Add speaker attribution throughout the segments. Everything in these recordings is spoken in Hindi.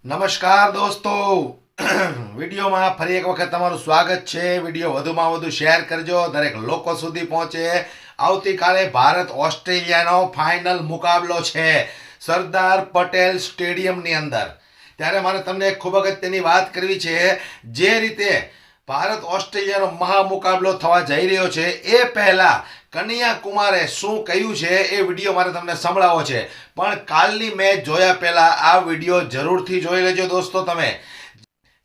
Speaker 1: નમસ્કાર દોસ્તો વિડીયોમાં ફરી એક વખત તમારું સ્વાગત છે। વિડીયો વધુમાં વધુ શેર કરજો, દરેક લોકો સુધી પહોંચે। આવતીકાલે ભારત ઓસ્ટ્રેલિયાનો ફાઇનલ મુકાબલો છે સરદાર પટેલ સ્ટેડિયમની અંદર। ત્યારે મારે તમને ખૂબ અગત્યની વાત કરવી છે। જે રીતે ભારત ઓસ્ટ્રેલિયાનો મહામુકાબલો થવા જઈ રહ્યો છે એ પહેલાં કનૈયા કુમારે શું કહ્યું છે એ વિડીયો મારે તમને સંભળાવવો છે। પણ કાલની મેચ જોયા પહેલાં આ વિડીયો જરૂરથી જોઈ લેજો દોસ્તો તમે।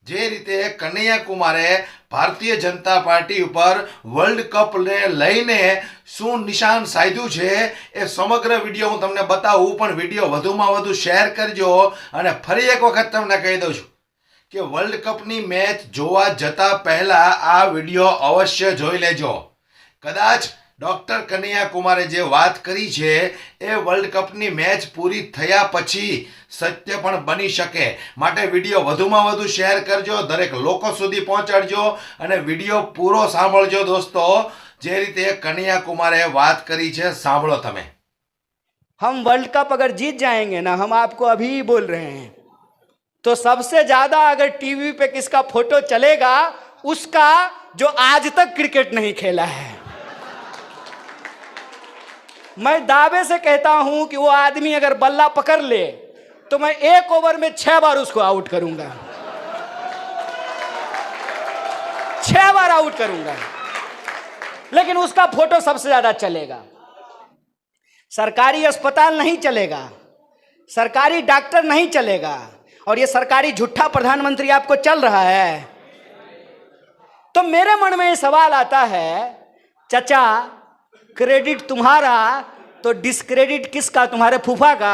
Speaker 1: જે રીતે કનૈયા કુમારે ભારતીય જનતા પાર્ટી ઉપર વર્લ્ડ કપને લઈને શું નિશાન સાધ્યું છે એ સમગ્ર વિડીયો હું તમને બતાવું। પણ વિડીયો વધુમાં વધુ શેર કરજો। અને ફરી એક વખત તમને કહી દઉં છું કે વર્લ્ડ કપની મેચ જોવા જતાં પહેલાં આ વિડીયો અવશ્ય જોઈ લેજો। કદાચ ડૉક્ટર કનૈયા કુમારે જે વાત કરી છે એ વર્લ્ડ કપની મેચ પૂરી થયા પછી સત્ય પણ બની શકે। માટે વિડીયો વધુમાં વધુ શેર કરજો, દરેક લોકો સુધી પહોંચાડજો અને વિડીયો પૂરો સાંભળજો દોસ્તો। જે રીતે કનૈયા કુમારે વાત કરી છે સાંભળો તમે।
Speaker 2: हम वर्ल्ड कप अगर जीत जाएंगे ना, हम आपको अभी बोल रहे हैं, तो सबसे ज्यादा अगर टीवी पे किसका फोटो चलेगा उसका जो आज तक क्रिकेट नहीं खेला है। मैं दावे से कहता हूं कि वो आदमी अगर बल्ला पकड़ ले तो मैं 1 ओवर में 6 बार उसको आउट करूंगा, 6 बार आउट करूंगा, लेकिन उसका फोटो सबसे ज्यादा चलेगा। सरकारी अस्पताल नहीं चलेगा, सरकारी डॉक्टर नहीं चलेगा, और ये सरकारी झूठा प्रधानमंत्री आपको चल रहा है। तो मेरे मन में ये सवाल आता है, चचा क्रेडिट तुम्हारा तो डिस्क्रेडिट किसका? तुम्हारे फूफा का।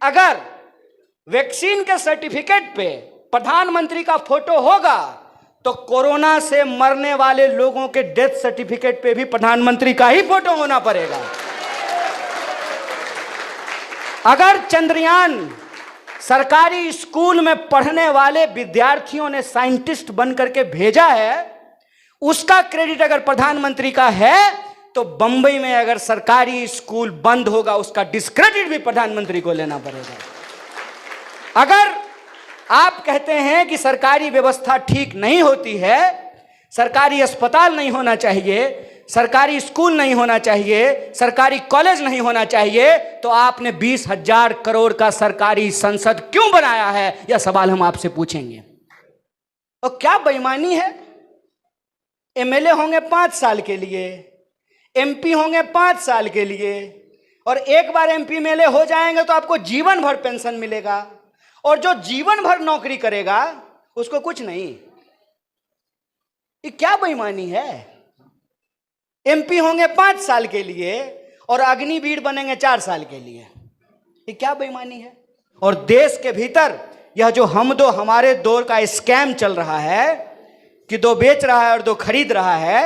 Speaker 2: अगर वैक्सीन के सर्टिफिकेट पे प्रधानमंत्री का फोटो होगा तो कोरोना से मरने वाले लोगों के डेथ सर्टिफिकेट पे भी प्रधानमंत्री का ही फोटो होना पड़ेगा। अगर चंद्रयान सरकारी स्कूल में पढ़ने वाले विद्यार्थियों ने साइंटिस्ट बन करके भेजा है, उसका क्रेडिट अगर प्रधानमंत्री का है, तो बंबई में अगर सरकारी स्कूल बंद होगा उसका डिस्क्रेडिट भी प्रधानमंत्री को लेना पड़ेगा। अगर आप कहते हैं कि सरकारी व्यवस्था ठीक नहीं होती है, सरकारी अस्पताल नहीं होना चाहिए, सरकारी स्कूल नहीं होना चाहिए, सरकारी कॉलेज नहीं होना चाहिए, तो आपने 20,000 करोड़ का सरकारी संसद क्यों बनाया है? यह सवाल हम आपसे पूछेंगे। और क्या बेईमानी है? एमएलए होंगे 5 साल के लिए, एमपी होंगे 5 साल के लिए, और एक बार एमपी एमएलए हो जाएंगे तो आपको जीवन भर पेंशन मिलेगा, और जो जीवन भर नौकरी करेगा उसको कुछ नहीं। ये क्या बेईमानी है? एमपी होंगे 5 साल के लिए और अग्निवीर बनेंगे 4 साल के लिए। ये क्या बेईमानी है? और देश के भीतर यह जो हम दो हमारे दो का स्कैम चल रहा है कि 2 बेच रहा है और 2 खरीद रहा है,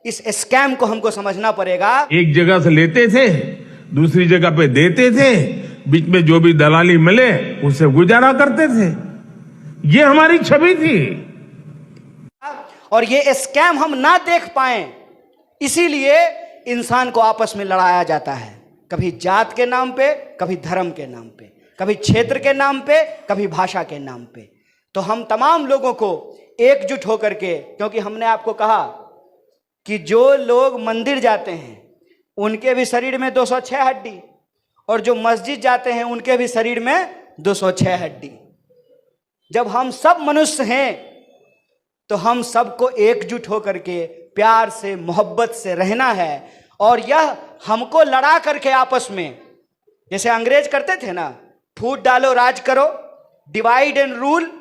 Speaker 2: इस स्कैम को हमको समझना पड़ेगा।
Speaker 3: एक जगह से लेते थे, दूसरी जगह पे देते थे, बीच में जो भी दलाली मिले उससे गुजारा करते थे। ये हमारी छवि थी।
Speaker 2: और ये स्कैम हम ना देख पाए, इसीलिए इंसान को आपस में लड़ाया जाता है, कभी जात के नाम पे, कभी धर्म के नाम पे, कभी क्षेत्र के नाम पे, कभी भाषा के नाम पे। तो हम तमाम लोगों को एकजुट होकर के, क्योंकि हमने आपको कहा कि जो लोग मंदिर जाते हैं उनके भी शरीर में 206 हड्डी, और जो मस्जिद जाते हैं उनके भी शरीर में 206 हड्डी। जब हम सब मनुष्य हैं तो हम सबको एकजुट होकर के प्यार से मोहब्बत से रहना है। और यह हमको लड़ा करके आपस में, जैसे अंग्रेज करते थे ना, फूट डालो राज करो, डिवाइड एंड रूल,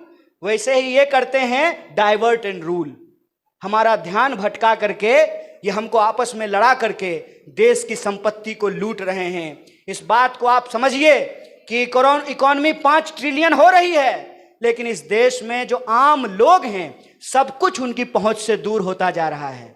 Speaker 2: वैसे ही ये करते हैं डाइवर्ट एंड रूल। हमारा ध्यान भटका करके ये हमको आपस में लड़ा करके देश की संपत्ति को लूट रहे हैं। इस बात को आप समझिए कि इकोनॉमी 5 ट्रिलियन हो रही है, लेकिन इस देश में जो आम लोग हैं सब कुछ उनकी पहुंच से दूर होता जा रहा है।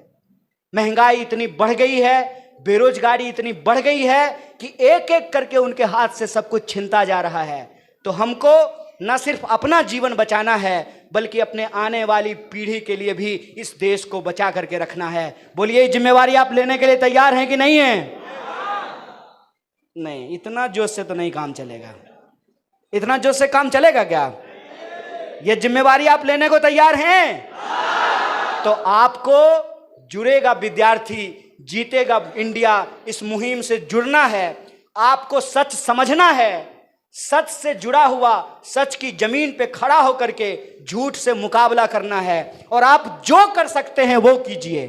Speaker 2: महंगाई इतनी बढ़ गई है, बेरोजगारी इतनी बढ़ गई है कि एक एक करके उनके हाथ से सब कुछ छिनता जा रहा है। तो हमको न सिर्फ अपना जीवन बचाना है, बल्कि अपने आने वाली पीढ़ी के लिए भी इस देश को बचा करके रखना है। बोलिए, जिम्मेवारी आप लेने के लिए तैयार हैं कि नहीं है? नहीं, इतना जोश से तो नहीं काम चलेगा। इतना जोश से काम चलेगा क्या? ये जिम्मेवारी आप लेने को तैयार हैं? तो आपको जुड़ेगा विद्यार्थी, जीतेगा इंडिया, इस मुहिम से जुड़ना है। आपको सच समझना है, सच से जुड़ा हुआ, सच की जमीन पे खड़ा होकर के झूठ से मुकाबला करना है। और आप जो कर सकते हैं वो कीजिए।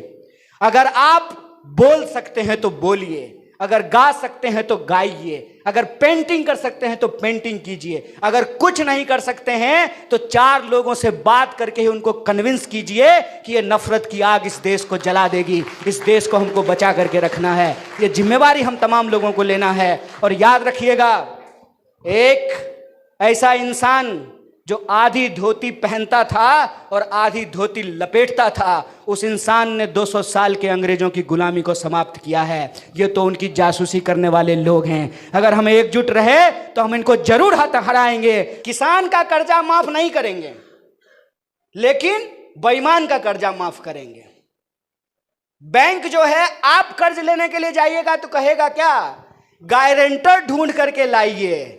Speaker 2: अगर आप बोल सकते हैं तो बोलिए, अगर गा सकते हैं तो गाइए, अगर पेंटिंग कर सकते हैं तो पेंटिंग कीजिए, अगर कुछ नहीं कर सकते हैं तो 4 लोगों से बात करके ही उनको कन्विंस कीजिए कि ये नफरत की आग इस देश को जला देगी, इस देश को हमको बचा करके रखना है। ये जिम्मेवारी हम तमाम लोगों को लेना है। और याद रखिएगा, एक ऐसा इंसान जो आधी धोती पहनता था और आधी धोती लपेटता था, उस इंसान ने 200 साल के अंग्रेजों की गुलामी को समाप्त किया है। ये तो उनकी जासूसी करने वाले लोग हैं। अगर हम एकजुट रहे तो हम इनको जरूर हराएंगे। किसान का कर्जा माफ नहीं करेंगे, लेकिन बेईमान का कर्जा माफ करेंगे। बैंक जो है, आप कर्ज लेने के लिए जाइएगा तो कहेगा क्या? गारंटर ढूंढ करके लाइए।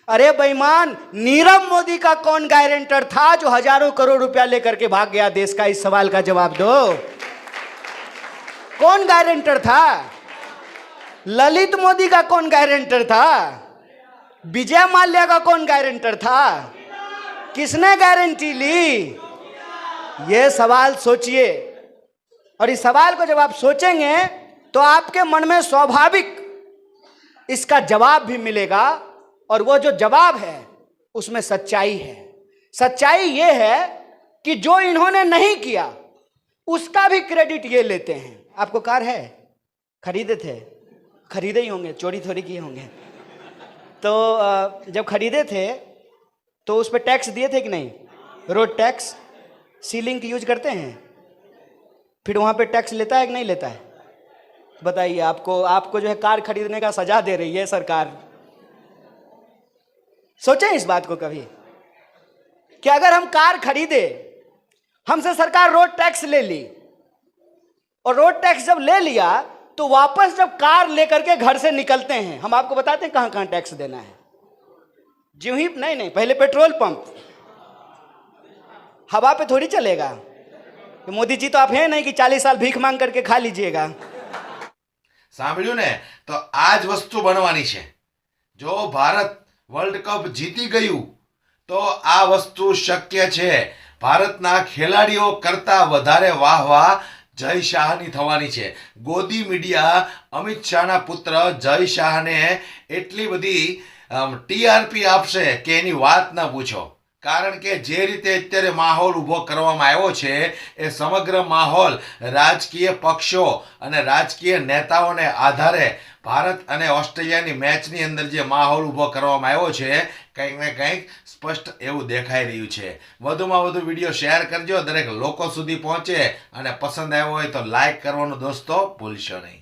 Speaker 2: अरे बेईमान, नीरव मोदी का कौन गारंटर था जो हजारों करोड़ रुपया लेकर के भाग गया देश का? इस सवाल का जवाब दो। कौन गारंटर था? ललित मोदी का कौन गारंटर था? विजय माल्या का कौन गारंटर था? किसने गारंटी ली? यह सवाल सोचिए। और इस सवाल को जब आप सोचेंगे तो आपके मन में स्वाभाविक इसका जवाब भी मिलेगा। और वो जो जवाब है उसमें सच्चाई है। सच्चाई ये है कि जो इन्होंने नहीं किया उसका भी क्रेडिट ये लेते हैं। आपको कार है? खरीदे थे? खरीदे ही होंगे, चोरी थोड़ी किए होंगे। तो जब खरीदे थे तो उस पर टैक्स दिए थे कि नहीं? रोड टैक्स, सीलिंग की यूज करते हैं, फिर वहाँ पे टैक्स लेता है कि नहीं लेता है? बताइए। आपको जो है कार खरीदने का सजा दे रही है सरकार। सोचें इस बात को कभी कि अगर हम कार खरीदे, हमसे सरकार रोड टैक्स ले ली, और रोड टैक्स जब ले लिया तो वापस जब कार लेकर के घर से निकलते हैं, हम आपको बताते हैं कहां कहां टैक्स देना है। ज्यों ही नहीं, पहले पेट्रोल पंप, हवा पे थोड़ी चलेगा। तो मोदी जी तो आप हैं नहीं कि 40 साल भीख मांग करके खा लीजिएगा।
Speaker 1: સાંભળ્યું ને? તો આ જ વસ્તુ બનવાની છે। જો ભારત વર્લ્ડ કપ જીતી ગયું તો આ વસ્તુ શક્ય છે। ભારતના ખેલાડીઓ કરતા વધારે વાહવા જય શાહની થવાની છે। ગોદી મીડિયા અમિત શાહના પુત્ર જય શાહને એટલી બધી ટીઆરપી આપશે કે એની વાત ન પૂછો। કારણ કે જે રીતે અત્યારે માહોલ ઊભો કરવામાં આવ્યો છે એ સમગ્ર માહોલ રાજકીય પક્ષો અને રાજકીય નેતાઓને આધારે ભારત અને ઓસ્ટ્રેલિયાની મેચની અંદર જે માહોલ ઊભો કરવામાં આવ્યો છે કંઈક ને કંઈક સ્પષ્ટ એવું દેખાઈ રહ્યું છે। વધુમાં વધુ વિડીયો શેર કરજો, દરેક લોકો સુધી પહોંચે, અને પસંદ આવ્યો હોય તો લાઈક કરવાનું દોસ્તો ભૂલશો નહીં।